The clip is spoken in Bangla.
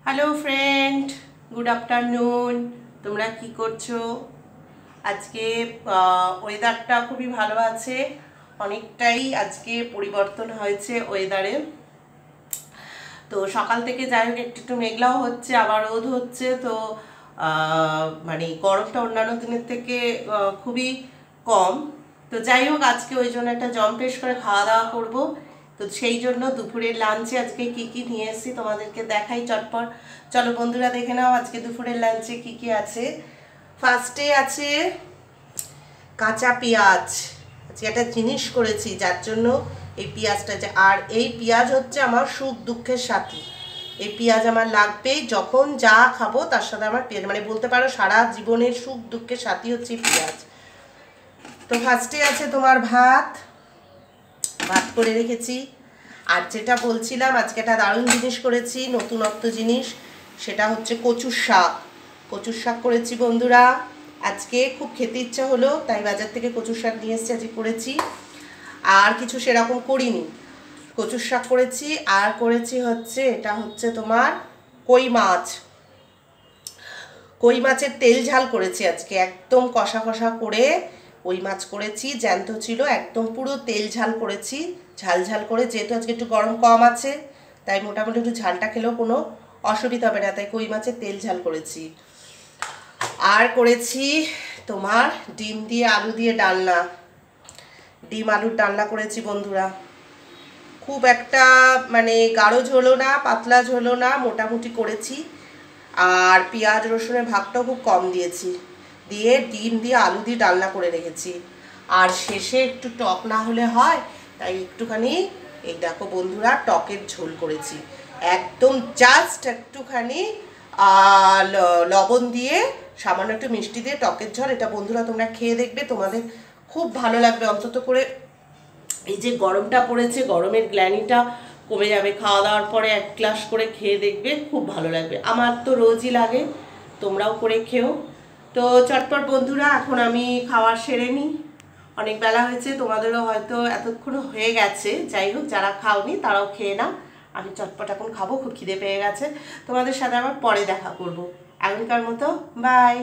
Hello friend, good afternoon. তোমরা কি করছো? আজকে ওয়েদারটা খুবই ভালো আছে, অনেকটাই আজকে পরিবর্তন হয়েছে ওয়েদারে। তো সকাল থেকে যাই হোক একটু একটু মেঘলাও হচ্ছে, আবার রোদ হচ্ছে। তো মানে গরমটা অন্যান্য দিনের থেকে খুবই কম। তো যাই হোক আজকে ওই জন্য একটা জম্পেশ করে খাওয়া দাওয়া করবো। তো সেই জন্য দুপুরের লাঞ্চে আজকে কি কি নিয়ে এসেছি তোমাদেরকে দেখাই চটপট। চলো বন্ধুরা দেখে নাও আজকে দুপুরের লাঞ্চে কি কি আছে। ফার্স্টে আছে কাঁচা পেঁয়াজ। আজকে একটা জিনিস করেছি যার জন্য এই পেঁয়াজটা আছে, আর এই পেঁয়াজ হচ্ছে আমার সুখ দুঃখের সাথী। এই পেঁয়াজ আমার লাগবেই, যখন যা খাবো তার সাথে আমার পেঁয়াজ, মানে বলতে পারো সারা জীবনের সুখ দুঃখের সাথী হচ্ছে পেঁয়াজ। তো ফার্স্টে আছে তোমার ভাত করে রেখেছি। আর যেটা বলছিলাম আজকে একটা দারুণ জিনিস করেছি, নতুনত্ব জিনিস, সেটা হচ্ছে কচুর শাক করেছি বন্ধুরা। আজকে খুব খেতে ইচ্ছা হলো তাই বাজার থেকে কচুর শাক নিয়ে এসেছি, আজকে করেছি। আর কিছু সেরকম করিনি, কচুর শাক করেছি। আর করেছি হচ্ছে এটা হচ্ছে তোমার কই মাছের তেল ঝাল করেছি আজকে, একদম কষা কষা করে কই মাছ করেছি, জ্যান্ত ছিল একদম, পুরো তেল ঝাল করেছি, ঝাল করে। যেহেতু আজকে একটু গরম কম আছে তাই মোটামুটি একটু ঝালটা খেলেও কোনো অসুবিধা হবে না, তাই কই মাছের তেল ঝাল করেছি। আর করেছি তোমার ডিম দিয়ে আলু দিয়ে ডালনা, ডিম আলুর ডালনা করেছি বন্ধুরা। খুব একটা মানে গাঢ় ঝোলও না, পাতলা ঝোলও না, মোটামুটি করেছি। আর পেঁয়াজ রসুনের ভাগটাও খুব কম দিয়েছি, দিয়ে ডিম দিয়ে আলু দিয়ে ডালনা করে রেখেছি। আর শেষে একটু টক না হলে হয়, তাই একটুখানি এই দেখো বন্ধুরা টকের ঝোল করেছি, একদম জাস্ট একটুখানি লবণ দিয়ে সামান্য একটু মিষ্টি দিয়ে টকের ঝোল। এটা বন্ধুরা তোমরা খেয়ে দেখবে, তোমাদের খুব ভালো লাগবে। অন্তত করে এই যে গরমটা পড়েছে, গরমের গ্ল্যানিটা কমে যাবে, খাওয়া দাওয়ার পরে এক গ্লাস করে খেয়ে দেখবে, খুব ভালো লাগবে। আমার তো রোজই লাগে, তোমরাও করে খেও। তো চটপট বন্ধুরা এখন আমি খাওয়া সেরে নিই, অনেক বেলা হয়েছে, তোমাদেরও হয়তো এতক্ষণ হয়ে গেছে। যাই হোক যারা খাওনি তারাও খেয়ে নাও, আমি চটপট এখন খাবো, খুব খিদে পেয়ে গেছে। তোমাদের সাথে আবার পরে দেখা করব, এখনকার মতো বাই।